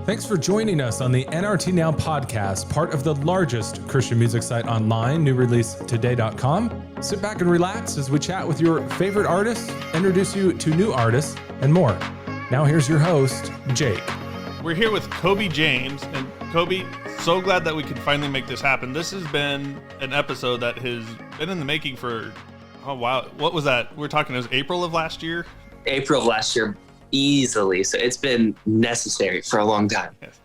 Thanks for joining us on the NRT Now podcast, part of the largest Christian music site online, newreleasetoday.com. Sit back and relax as we chat with your favorite artists, introduce you to new artists, and more. Now here's your host, Jake. We're here with Coby James, and Coby, so glad that we could finally make this happen. This has been an episode that has been in the making for, oh wow, what was that? We're talking, it was April of last year? April of last year. Easily. So it's been necessary for a long time. Yes.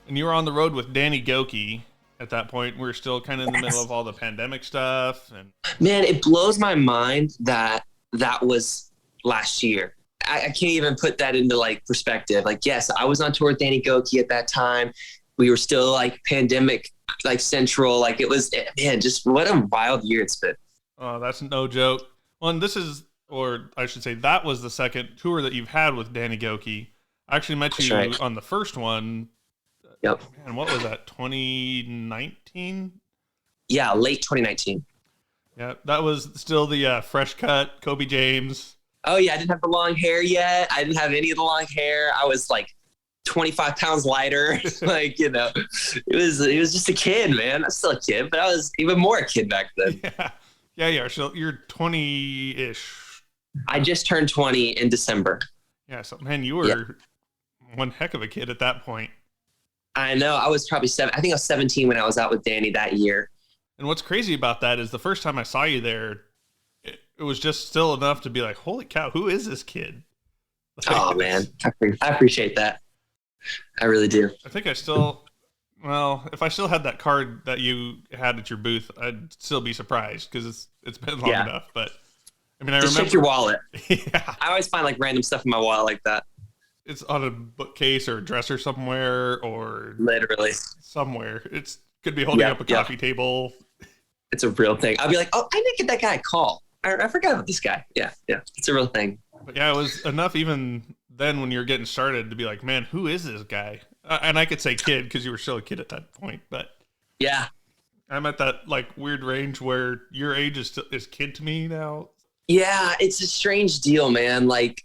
And you were on the road with Danny Gokey at that point. We were still kind of in the middle of all the pandemic stuff. And man, it blows my mind that was last year. I can't even put that into like perspective. Like, yes, I was on tour with Danny Gokey at that time. We were still like pandemic, like central. Like it was, man, just what a wild year it's been. Oh, that's no joke. Well, and this is, or I should say that was the second tour that you've had with Danny Gokey. I actually met you on the first one. Yep. Man, what was that, 2019? Yeah, late 2019. Yeah, that was still the fresh cut Coby James. Oh, yeah, I didn't have the long hair yet. I didn't have any of the long hair. I was like 25 pounds lighter. Like, you know, it was just a kid, man. I'm still a kid, but I was even more a kid back then. Yeah. So you're 20-ish. I just turned 20 in December. Yeah, so man, you were one heck of a kid at that point. I know. I was probably I think I was 17 when I was out with Danny that year. And what's crazy about that is the first time I saw you there, it was just still enough to be like, holy cow, who is this kid? Like, oh, man. I appreciate that. I really do. I think if I still had that card that you had at your booth, I'd still be surprised because it's been long enough. But I mean, just check your wallet. Yeah. I always find like random stuff in my wallet like that. It's on a bookcase or a dresser somewhere or literally somewhere. It's could be holding up a coffee table. It's a real thing. I'll be like, oh, I didn't get that guy a call. I forgot about this guy. Yeah. It's a real thing. But yeah, it was enough even then when you were getting started to be like, man, who is this guy? And I could say kid because you were still a kid at that point. But yeah, I'm at that like weird range where your age is kid to me now. Yeah, it's a strange deal, man. Like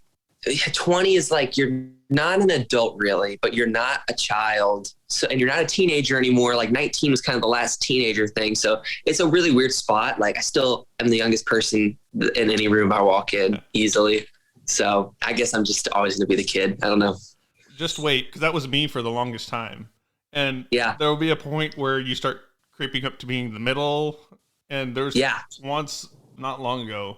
20 is like you're not an adult really, but you're not a child. So, and you're not a teenager anymore. Like 19 was kind of the last teenager thing. So it's a really weird spot. Like I still am the youngest person in any room I walk in easily. So I guess I'm just always going to be the kid. I don't know. Just wait, because that was me for the longest time. And there will be a point where you start creeping up to being the middle. And there's once not long ago,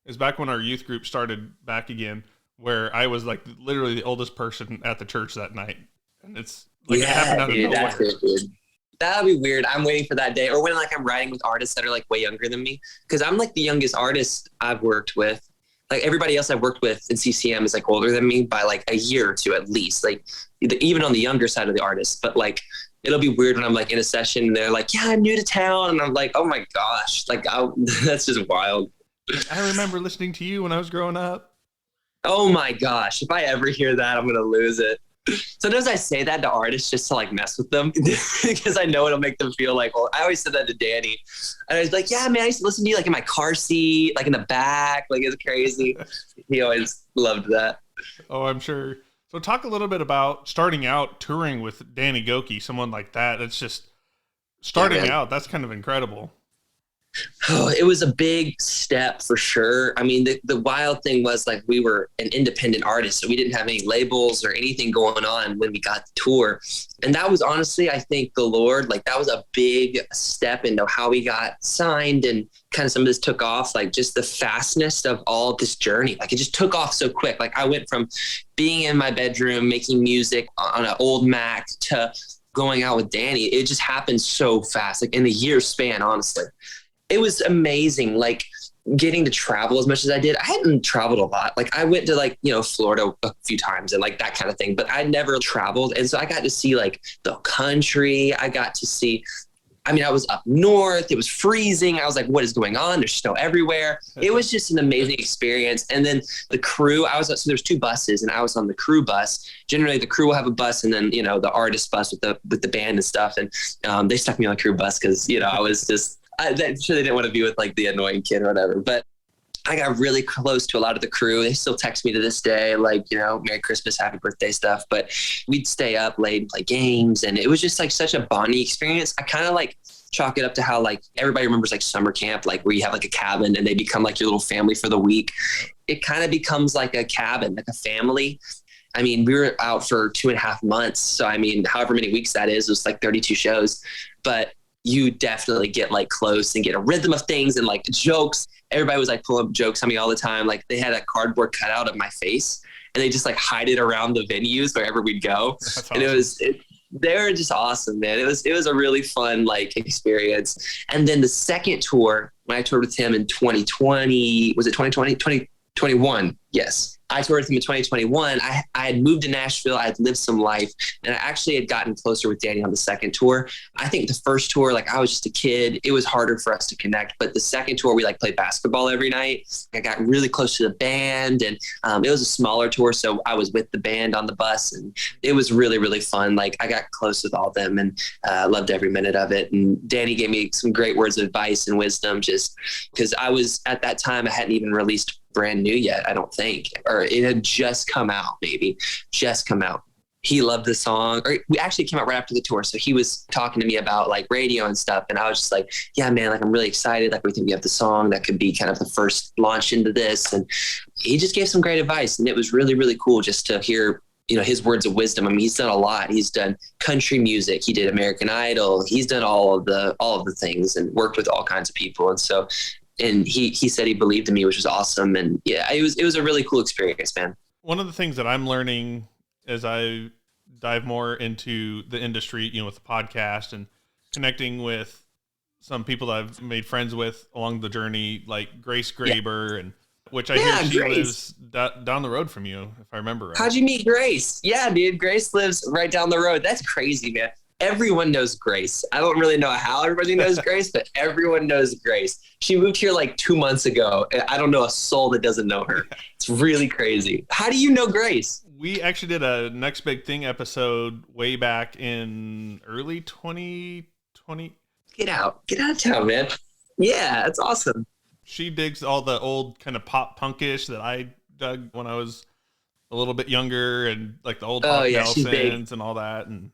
is back when our youth group started back again, where I was like literally the oldest person at the church that night. And it's like it happened out of nowhere. That's it, dude. That'll be weird. I'm waiting for that day. Or when like I'm writing with artists that are like way younger than me. Because I'm like the youngest artist I've worked with. Like everybody else I've worked with in CCM is like older than me by like a year or two at least. Like even on the younger side of the artist. But like it'll be weird when I'm like in a session and they're like, yeah, I'm new to town. And I'm like, oh my gosh. Like that's just wild. I remember listening to you when I was growing up. Oh my gosh. If I ever hear that, I'm going to lose it. Sometimes I say that to artists just to like mess with them because I know it'll make them feel like, well, I always said that to Danny. And I was like, yeah, man, I used to listen to you like in my car seat, like in the back, like it's crazy. He always loved that. Oh, I'm sure. So talk a little bit about starting out touring with Danny Gokey, someone like that. It's just starting out. That's kind of incredible. Oh, it was a big step for sure. I mean, the wild thing was like we were an independent artist, so we didn't have any labels or anything going on when we got the tour. And that was honestly, I think the Lord, like that was a big step into how we got signed and kind of some of this took off, like just the fastness of all of this journey. Like it just took off so quick. Like I went from being in my bedroom, making music on an old Mac to going out with Danny. It just happened so fast, like in a year span, honestly. It was amazing, like getting to travel as much as I did. I hadn't traveled a lot. Like I went to like, Florida a few times and like that kind of thing, but I never traveled. And so I got to see like the country. I got to see, I was up north. It was freezing. I was like, what is going on? There's snow everywhere. It was just an amazing experience. And then the crew, so there's two buses and I was on the crew bus. Generally the crew will have a bus and then, the artist bus with the band and stuff. And they stuck me on the crew bus because, I'm sure they didn't want to be with like the annoying kid or whatever, but I got really close to a lot of the crew. They still text me to this day, like, you know, Merry Christmas, Happy Birthday stuff. But we'd stay up late and play games. And it was just like such a bonding experience. I kind of like chalk it up to how like everybody remembers like summer camp, like where you have like a cabin and they become like your little family for the week. It kind of becomes like a cabin, like a family. I mean, we were out for 2.5 months. So, I mean, however many weeks that is, it was like 32 shows. But you definitely get like close and get a rhythm of things and like jokes. Everybody was like pulling up jokes on me all the time. Like they had a cardboard cutout of my face and they just like hide it around the venues wherever we'd go. That's awesome. And they were just awesome, man. It was a really fun like experience. And then the second tour, when I toured with him in 2020, was it 2020? 2021. Yes. I toured with him in 2021. I had moved to Nashville. I had lived some life, and I actually had gotten closer with Danny on the second tour. I think the first tour, like I was just a kid. It was harder for us to connect, but the second tour, we like played basketball every night. I got really close to the band, and it was a smaller tour. So I was with the band on the bus, and it was really, really fun. Like I got close with all of them and loved every minute of it. And Danny gave me some great words of advice and wisdom, just because I was at that time, I hadn't even released brand new yet, I don't think, or it had just come out, maybe just come out. He loved the song, or we actually came out right after the tour. So he was talking to me about like radio and stuff. And I was just like, yeah, man, like I'm really excited. Like we think we have the song that could be kind of the first launch into this. And he just gave some great advice. And it was really, really cool just to hear, you know, his words of wisdom. I mean, he's done a lot. He's done country music. He did American Idol. He's done all of the things and worked with all kinds of people. And so, and he said he believed in me, which was awesome. And yeah, it was a really cool experience, man. One of the things that I'm learning as I dive more into the industry, you know, with the podcast and connecting with some people that I've made friends with along the journey, like Grace Graber, and which I hear she lives down the road from you, if I remember right. How'd you meet Grace? Yeah, dude, Grace lives right down the road. That's crazy, man. Everyone knows Grace. I don't really know how everybody knows Grace, but everyone knows Grace. She moved here like 2 months ago. I don't know a soul that doesn't know her. It's really crazy. How do you know Grace? We actually did a Next Big Thing episode way back in early 2020. Get out of town, man. Yeah, that's awesome. She digs all the old kind of pop punkish that I dug when I was a little bit younger, and like the old Hawk Nelsons and all that. And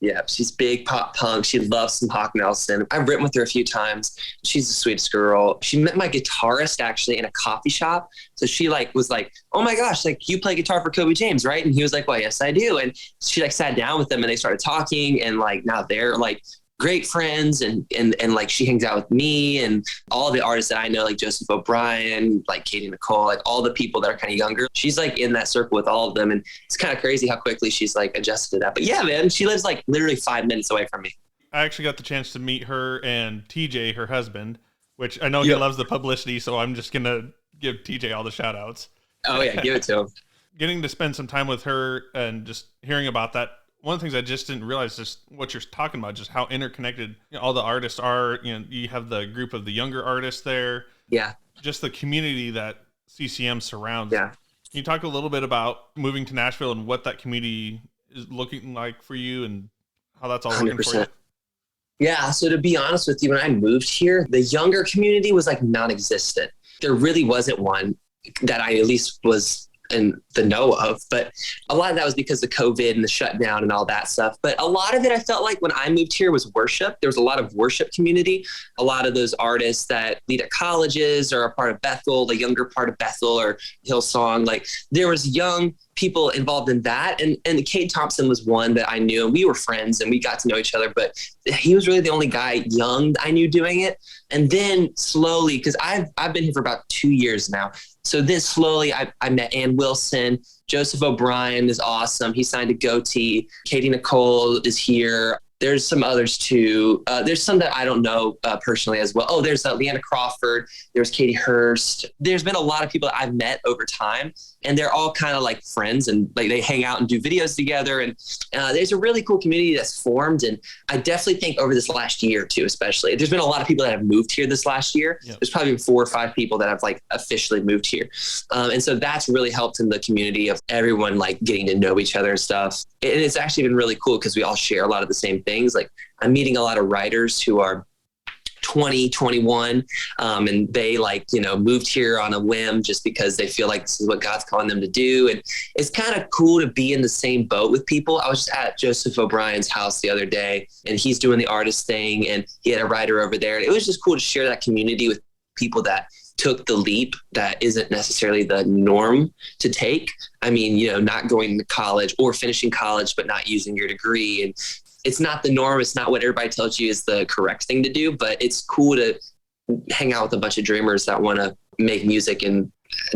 yeah, she's big pop punk. She loves some Hawk Nelson. I've written with her a few times. She's the sweetest girl. She met my guitarist actually in a coffee shop. So she like was like, oh my gosh, like you play guitar for Coby James, right? And he was like, well, yes, I do. And she like sat down with them and they started talking, and like now they're like great friends, and like she hangs out with me and all the artists that I know, like Joseph O'Brien, like Katie Nicole, like all the people that are kind of younger. She's like in that circle with all of them, and it's kind of crazy how quickly she's like adjusted to that. But yeah, man, she lives like literally 5 minutes away from me. I actually got the chance to meet her and TJ, her husband, which I know he loves the publicity, so I'm just gonna give TJ all the shout outs. Oh yeah, give it to him. Getting to spend some time with her and just hearing about that. One of the things I just didn't realize, just what you're talking about, just how interconnected all the artists are. You know, you have the group of the younger artists there. Yeah. Just the community that CCM surrounds. Yeah. Can you talk a little bit about moving to Nashville and what that community is looking like for you and how that's all working 100%. For you? Yeah. So to be honest with you, when I moved here, the younger community was like non-existent. There really wasn't one that I at least was in the know of, but a lot of that was because of COVID and the shutdown and all that stuff. But a lot of it, I felt like when I moved here was worship. There was a lot of worship community. A lot of those artists that lead at colleges or are part of Bethel, the younger part of Bethel or Hillsong, like there was young people involved in that. And Cade Thompson was one that I knew, and we were friends and we got to know each other, but he was really the only guy young I knew doing it. And then slowly, because I've been here for about 2 years now. So then slowly I met Ann Wilson. Joseph O'Brien is awesome. He signed a goatee. Katie Nicole is here. There's some others too. There's some that I don't know personally as well. Oh, there's Leanna Crawford. There's Katie Hurst. There's been a lot of people that I've met over time, and they're all kind of like friends, and like they hang out and do videos together. And there's a really cool community that's formed. And I definitely think over this last year too, especially, there's been a lot of people that have moved here this last year. Yep. There's probably been 4 or 5 people that have like officially moved here. And so that's really helped in the community of everyone like getting to know each other and stuff. And it's actually been really cool because we all share a lot of the same things. Like I'm meeting a lot of writers who are 20, 21. And they moved here on a whim just because they feel like this is what God's calling them to do. And it's kind of cool to be in the same boat with people. I was just at Joseph O'Brien's house the other day, and he's doing the artist thing, and he had a writer over there. And it was just cool to share that community with people that took the leap that isn't necessarily the norm to take. I mean, not going to college or finishing college, but not using your degree. And it's not the norm. It's not what everybody tells you is the correct thing to do, but it's cool to hang out with a bunch of dreamers that want to make music and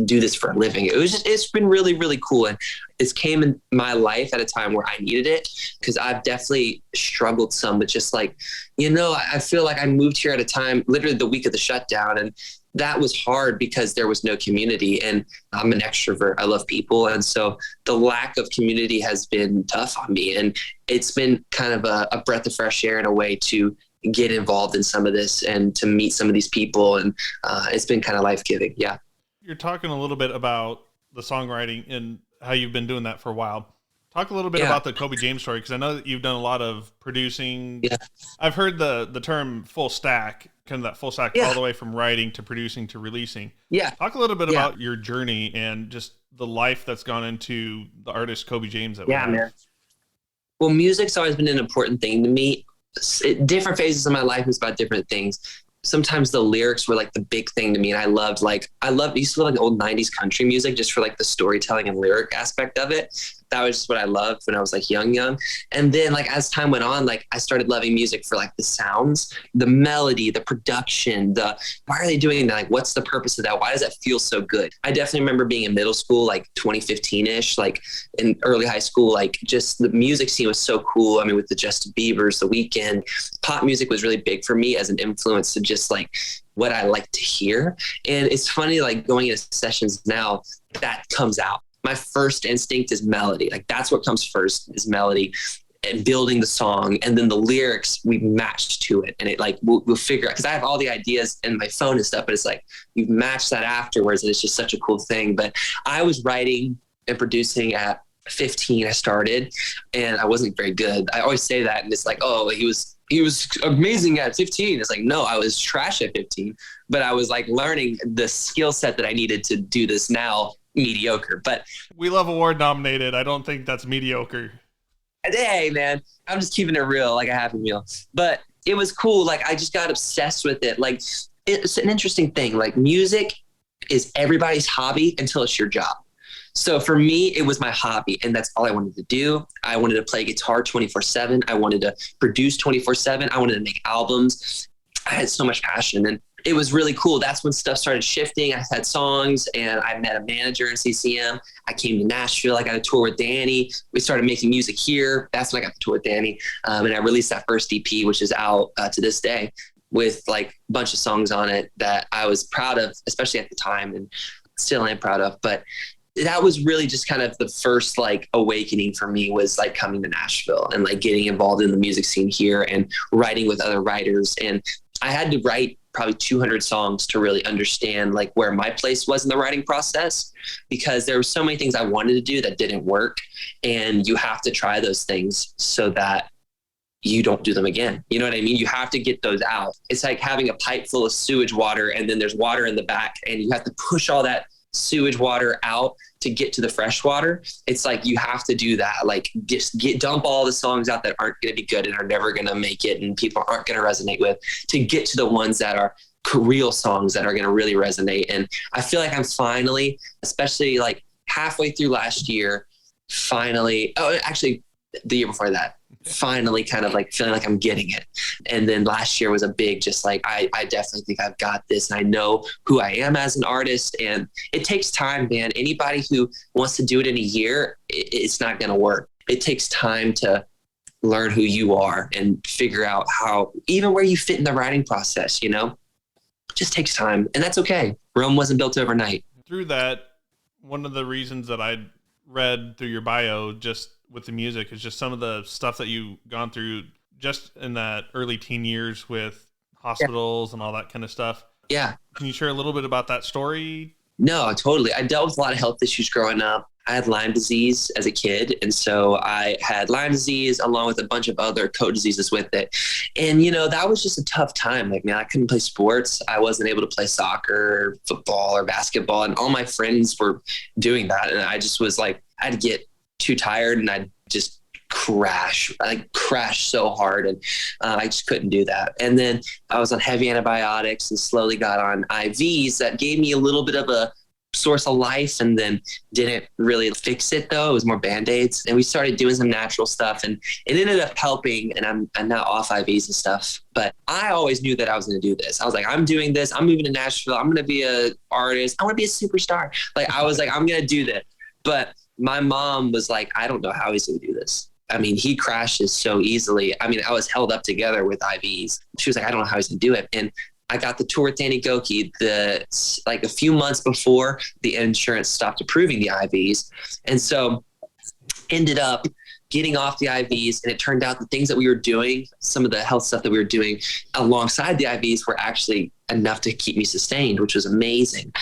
do this for a living. It's been really, really cool. And it's came in my life at a time where I needed it, because I've definitely struggled some with just I feel like I moved here at a time, literally the week of the shutdown. And that was hard because there was no community, and I'm an extrovert. I love people. And so the lack of community has been tough on me, and it's been kind of a breath of fresh air in a way to get involved in some of this and to meet some of these people. And it's been kind of life-giving. Yeah. You're talking a little bit about the songwriting and how you've been doing that for a while. Talk a little bit about the Coby James story, because I know that you've done a lot of producing. Yeah. I've heard the term full stack, kind of that full stack all the way from writing to producing to releasing. Yeah. Talk a little bit about your journey and just the life that's gone into the artist Coby James. Man. Well, music's always been an important thing to me. Different phases of my life was about different things. Sometimes the lyrics were the big thing to me. And I used to love old 90s country music just for the storytelling and lyric aspect of it. That was just what I loved when I was young. And then as time went on, I started loving music for the sounds, the melody, the production, why are they doing that? What's the purpose of that? Why does that feel so good? I definitely remember being in middle school, 2015-ish, in early high school, just the music scene was so cool. I mean, with the Justin Biebers, The Weeknd, pop music was really big for me as an influence to just what I like to hear. And it's funny, going into sessions now, that comes out. My first instinct is melody. That's what comes first, is melody and building the song. And then the lyrics, we match to it. And it we'll figure out, because I have all the ideas in my phone and stuff, but it's you match that afterwards. And it's just such a cool thing. But I was writing and producing at 15. I started, and I wasn't very good. I always say that. And it's oh, he was amazing at 15. It's no, I was trash at 15, but I was learning the skill set that I needed to do this now. Mediocre, but we love award nominated. I don't think that's mediocre. Hey man, I'm just keeping it real, like a Happy Meal. But it was cool. I just got obsessed with it. It's an interesting thing. Music is everybody's hobby until it's your job. So for me, it was my hobby, and that's all I wanted to do. I wanted to play guitar 24/7. I wanted to produce 24/7. I wanted to make albums. I had so much passion, and it was really cool. That's when stuff started shifting. I had songs, and I met a manager in CCM. I came to Nashville. I got a tour with Danny. We started making music here. That's when I got the tour with Danny. And I released that first EP, which is out to this day, with a bunch of songs on it that I was proud of, especially at the time, and still am proud of. But that was really just kind of the first awakening for me, was coming to Nashville and getting involved in the music scene here and writing with other writers. And I had to write probably 200 songs to really understand where my place was in the writing process, because there were so many things I wanted to do that didn't work. And you have to try those things so that you don't do them again. You know what I mean? You have to get those out. It's like having a pipe full of sewage water, and then there's water in the back, and you have to push all that sewage water out to get to the fresh water. It's you have to do that. Just dump all the songs out that aren't going to be good and are never going to make it and people aren't going to resonate with, to get to the ones that are real songs that are going to really resonate. And I feel I'm finally, especially halfway through last year, actually the year before that, finally kind of feeling I'm getting it. And then last year was a big, just I definitely think I've got this, and I know who I am as an artist. And it takes time, man. Anybody who wants to do it in a year, it's not going to work. It takes time to learn who you are and figure out even where you fit in the writing process, it just takes time, and that's okay. Rome wasn't built overnight. Through that, one of the reasons that I read through your bio, just with the music, is just some of the stuff that you've gone through just in that early teen years with hospitals and all that kind of stuff. Yeah. Can you share a little bit about that story? No, totally. I dealt with a lot of health issues growing up. I had Lyme disease as a kid. And so I had Lyme disease along with a bunch of other coat diseases with it. And, that was just a tough time. Like, man, I couldn't play sports. I wasn't able to play soccer, football, or basketball. And all my friends were doing that. And I just was like, I'd get too tired and I'd just crash. I crashed so hard, and I just couldn't do that. And then I was on heavy antibiotics and slowly got on IVs that gave me a little bit of a source of life, and then didn't really fix it though. It was more Band-Aids, and we started doing some natural stuff, and it ended up helping, and I'm now off IVs and stuff. But I always knew that I was going to do this. I was like, I'm doing this. I'm moving to Nashville. I'm going to be an artist. I want to be a superstar. Like, I was like, I'm going to do this. But my mom was like, I don't know how he's going to do this. I mean, he crashes so easily. I mean, I was held up together with IVs. She was like, I don't know how he's going to do it. And I got the tour with Danny Goki like a few months before the insurance stopped approving the IVs. And so ended up getting off the IVs, and it turned out the things that we were doing, some of the health stuff that we were doing alongside the IVs were actually enough to keep me sustained, which was amazing.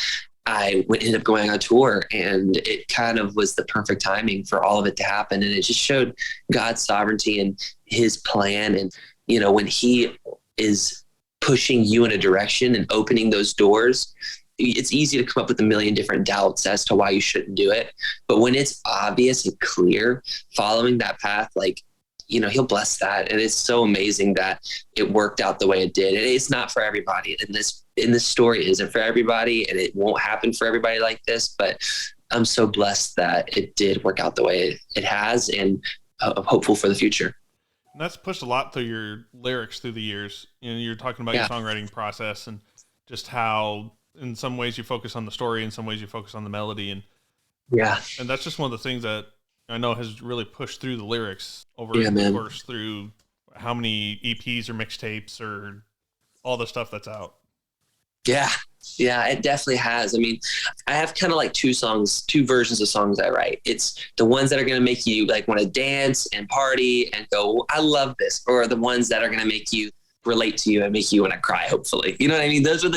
I ended up going on tour, and it kind of was the perfect timing for all of it to happen. And it just showed God's sovereignty and his plan. And, when he is pushing you in a direction and opening those doors, it's easy to come up with a million different doubts as to why you shouldn't do it. But when it's obvious and clear, following that path, like, he'll bless that. And it's so amazing that it worked out the way it did. And it's not for everybody. And this story isn't for everybody, and it won't happen for everybody like this, but I'm so blessed that it did work out the way it has, and I'm hopeful for the future. And that's pushed a lot through your lyrics through the years. You're talking about your songwriting process, and just how in some ways you focus on the story, in some ways you focus on the melody. And that's just one of the things that I know has really pushed through the lyrics over the course through how many EPs or mixtapes or all the stuff that's out. Yeah, it definitely has. I mean, I have kind of like two versions of songs I write. It's the ones that are going to make you like want to dance and party and go, I love this, or the ones that are going to make you relate to you and make you want to cry, hopefully. You know what I mean? Those are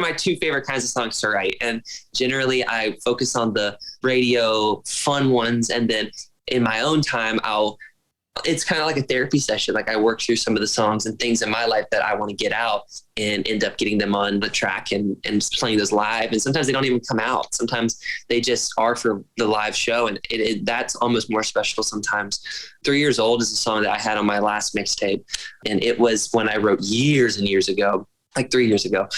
my two favorite kinds of songs to write. And generally I focus on the radio fun ones. And then in my own time, it's kind of like a therapy session. Like, I work through some of the songs and things in my life that I want to get out, and end up getting them on the track and playing those live. And sometimes they don't even come out. Sometimes they just are for the live show. And that's almost more special sometimes. 3 Years Old is a song that I had on my last mixtape. And it was when I wrote years and years ago, like 3 years ago.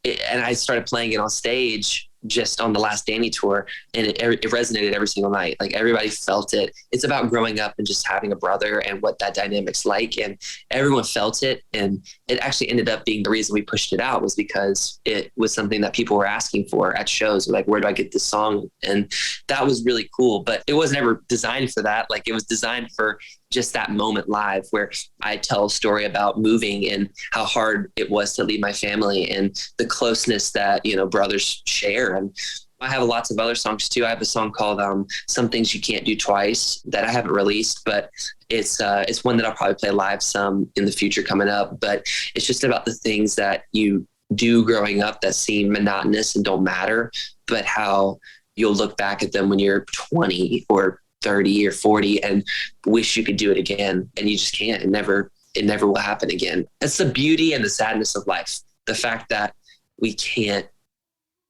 And I started playing it on stage just on the last Danny tour, and it resonated every single night. Like, everybody felt it. It's about growing up and just having a brother and what that dynamic's like, and everyone felt it. And it actually ended up being the reason we pushed it out, was because it was something that people were asking for at shows. Like, where do I get this song? And that was really cool, but it wasn't ever designed for that. Like, it was designed for just that moment live, where I tell a story about moving and how hard it was to leave my family, and the closeness that, brothers share. And I have lots of other songs too. I have a song called Some Things You Can't Do Twice that I haven't released, but it's one that I'll probably play live some in the future coming up. But it's just about the things that you do growing up that seem monotonous and don't matter, but how you'll look back at them when you're 20 or 30 or 40 and wish you could do it again. And you just can't. It never will happen again. That's the beauty and the sadness of life. The fact that we can't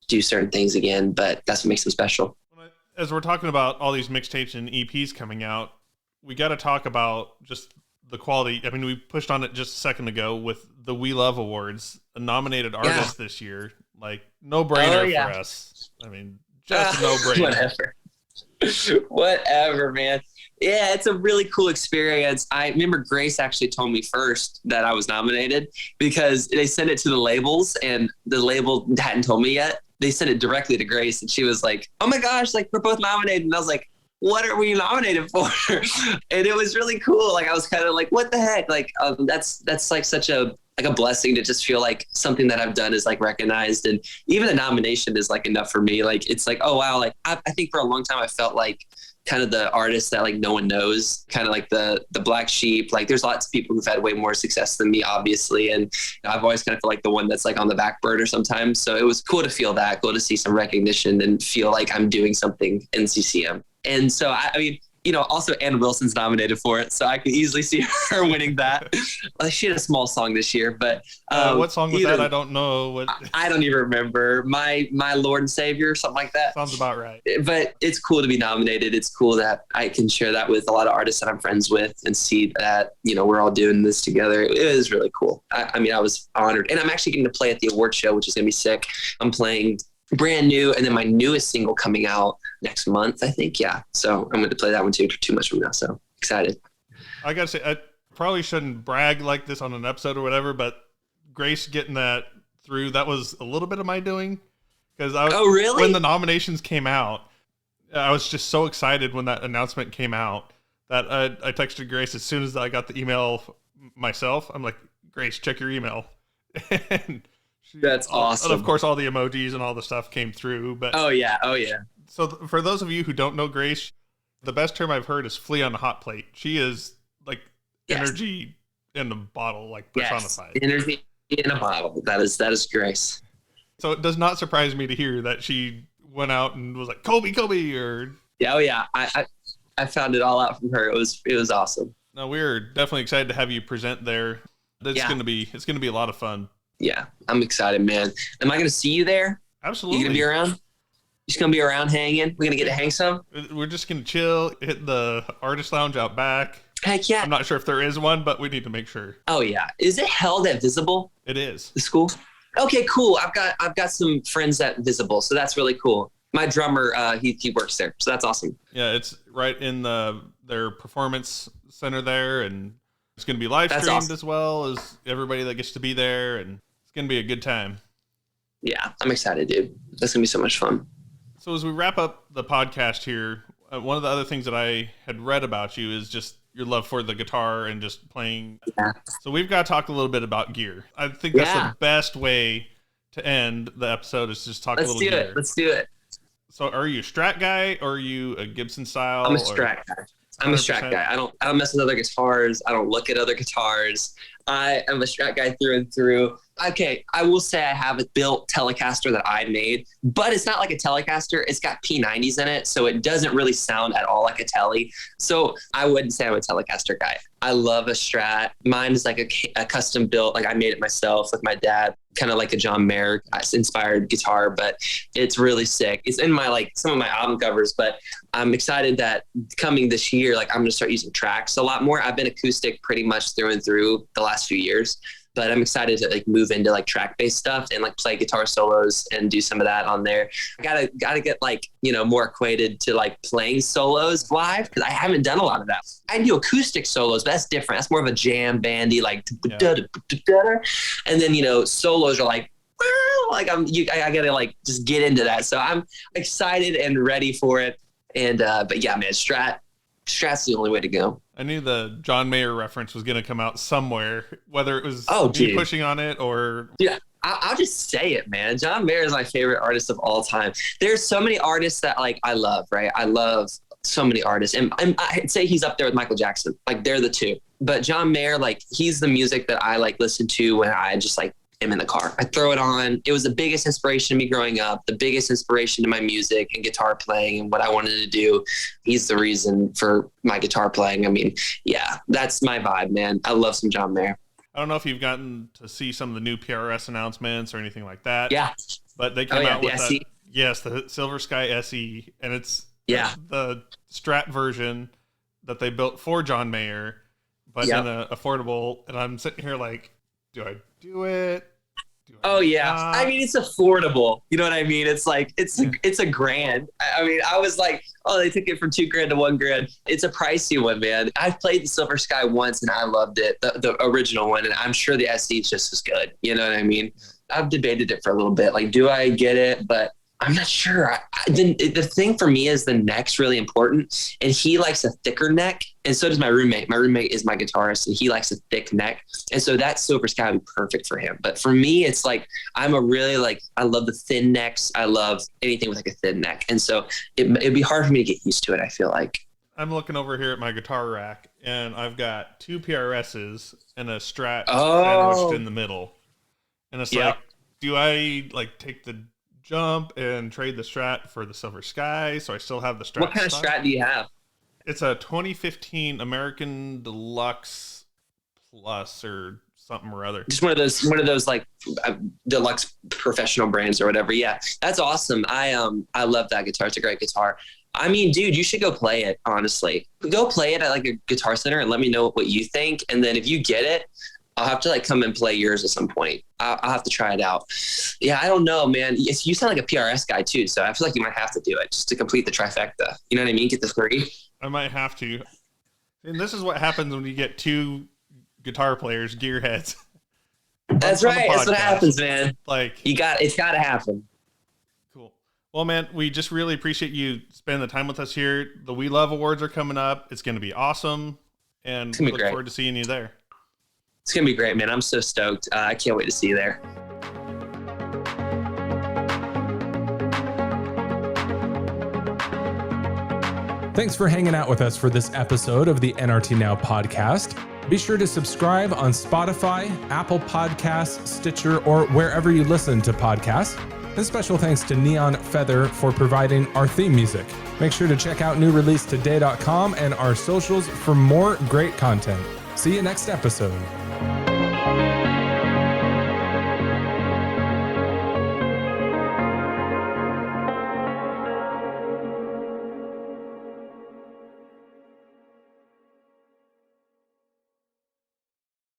do certain things again, but that's what makes them special. As we're talking about all these mixtapes and EPs coming out, we got to talk about just the quality. I mean, we pushed on it just a second ago with the We Love Awards, a nominated artist this year. Like, no brainer for us. I mean, just no brainer. Whatever, man. Yeah, it's a really cool experience. I remember Grace actually told me first that I was nominated, because they sent it to the labels, and the label hadn't told me yet. They sent it directly to Grace, and she was like, oh my gosh, like, we're both nominated. And I was like, what are we nominated for? And it was really cool. Like, I was kind of like, what the heck? Like, that's like such a blessing to just feel like something that I've done is like recognized. And even a nomination is like enough for me. Like, it's like, oh wow. Like, I think for a long time I felt like kind of the artist that like no one knows, kind of like the black sheep. Like there's lots of people who've had way more success than me, obviously. And I've always kind of felt like the one that's like on the back burner sometimes. So it was cool to feel that, cool to see some recognition and feel like I'm doing something in CCM. And so, I mean, you know, also Ann Wilson's nominated for it, so I can easily see her winning that. She had a small song this year, but what song was that? I don't know. I don't even remember. My Lord and Savior, something like that. Sounds about right. But it's cool to be nominated. It's cool that I can share that with a lot of artists that I'm friends with and see that, you know, we're all doing this together. It is really cool. I mean, I was honored, and I'm actually getting to play at the award show, which is gonna be sick. I'm playing brand new, and then my newest single coming out next month, I think. Yeah, so I'm going to play that one too 2 months from now, so excited. I gotta say, I probably shouldn't brag like this on an episode or whatever, but Grace getting that through, that was a little bit of my doing, because really? When the nominations came out, I was just so excited when that announcement came out that I texted Grace as soon as I got the email myself. I'm like, Grace, check your email. And that's awesome. And of course, all the emojis and all the stuff came through. But oh yeah. So for those of you who don't know Grace, the best term I've heard is "flea on a hot plate." She is like energy in a bottle, like personified. Yes. Energy in a bottle. That is Grace. So it does not surprise me to hear that she went out and was like Coby, or I found it all out from her. It was awesome. No, we're definitely excited to have you present there. It's gonna be a lot of fun. Yeah, I'm excited, man. Am I going to see you there? Absolutely. You going to be around? You just going to be around hanging? We're going to get to hang some? We're just going to chill, hit the artist lounge out back. Heck yeah. I'm not sure if there is one, but we need to make sure. Oh, yeah. Is it held at Visible? It is. The school? Okay, cool. I've got some friends at Visible, so that's really cool. My drummer, he works there, so that's awesome. Yeah, it's right in their performance center there, and it's going to be live streamed as well as everybody that gets to be there, and it's going to be a good time. Yeah, I'm excited, dude. That's going to be so much fun. So as we wrap up the podcast here, one of the other things that I had read about you is just your love for the guitar and just playing. Yeah. So we've got to talk a little bit about gear. I think that's the best way to end the episode, is just talk a little gear. Let's do it. So are you a Strat guy, or are you a Gibson style? I'm a Strat guy. I'm a Strat guy. I don't mess with other guitars. I don't look at other guitars. I am a Strat guy through and through. Okay, I will say I have a built Telecaster that I made, but it's not like a Telecaster. It's got P90s in it, so it doesn't really sound at all like a Tele. So I wouldn't say I'm a Telecaster guy. I love a Strat. Mine is like a custom built, like I made it myself with my dad, kind of like a John Mayer inspired guitar, but it's really sick. It's in my some of my album covers, but I'm excited that coming this year, I'm going to start using tracks a lot more. I've been acoustic pretty much through and through the last few years, but I'm excited to move into track-based stuff and play guitar solos and do some of that on there. I gotta get more acquainted to playing solos live, because I haven't done a lot of that. I do acoustic solos, but that's different. That's more of a jam bandy, and then solos are I gotta just get into that. So I'm excited and ready for it. And but yeah, man, Strat's the only way to go. I knew the John Mayer reference was going to come out somewhere, whether it was me pushing on it or... Yeah, I'll just say it, man. John Mayer is my favorite artist of all time. There's so many artists that I love, right? I love so many artists. And I'd say he's up there with Michael Jackson. They're the two. But John Mayer, he's the music that I listen to when I just am in the car. I throw it on. It was the biggest inspiration to me growing up, the biggest inspiration to my music and guitar playing and what I wanted to do. He's the reason for my guitar playing. I mean, yeah, that's my vibe, man. I love some John Mayer. I don't know if you've gotten to see some of the new PRS announcements or anything like that. Yeah. But they came out with the SE? Yes, the Silver Sky SE, and it's the Strat version that they built for John Mayer, but in an affordable. And I'm sitting here do I do it? I mean, it's affordable. You know what I mean? It's it's a grand. I mean, I was they took it from $2,000 to $1,000. It's a pricey one, man. I've played the Silver Sky once and I loved it, the original one, and I'm sure the SE is just as good. You know what I mean? I've debated it for a little bit. Do I get it? But I'm not sure. The thing for me is the neck's really important, and he likes a thicker neck, and so does my roommate. My roommate is my guitarist, and he likes a thick neck, and so that Silver Sky would be perfect for him. But for me, it's like I love the thin necks. I love anything with like a thin neck, and so it'd be hard for me to get used to it. I feel like. I'm looking over here at my guitar rack, and I've got 2 PRSs and a Strat sandwiched in the middle, and it's like, do I like take the jump and trade the Strat for the Silver Sky, so I still have the Strat? What kind of Strat do you have? It's a 2015 American Deluxe Plus or something or other. Just one of those like deluxe professional brands or whatever. Yeah, that's awesome. I love that guitar. It's a great guitar. I mean, dude, you should go play it. Honestly, go play it at like a Guitar Center and let me know what you think. And then if you get it, I'll have to like come and play yours at some point. I'll have to try it out. Yeah, I don't know, man. You sound like a PRS guy too, so I feel like you might have to do it just to complete the trifecta. You know what I mean? Get the 3. I might have to. And this is what happens when you get 2 guitar players, gearheads. That's right. That's what happens, man. Like it's got to happen. Cool. Well, man, we just really appreciate you spending the time with us here. The We Love Awards are coming up. It's going to be awesome, and we look forward to seeing you there. It's going to be great, man. I'm so stoked. I can't wait to see you there. Thanks for hanging out with us for this episode of the NRT Now podcast. Be sure to subscribe on Spotify, Apple Podcasts, Stitcher, or wherever you listen to podcasts. And special thanks to Neon Feather for providing our theme music. Make sure to check out newreleasetoday.com and our socials for more great content. See you next episode.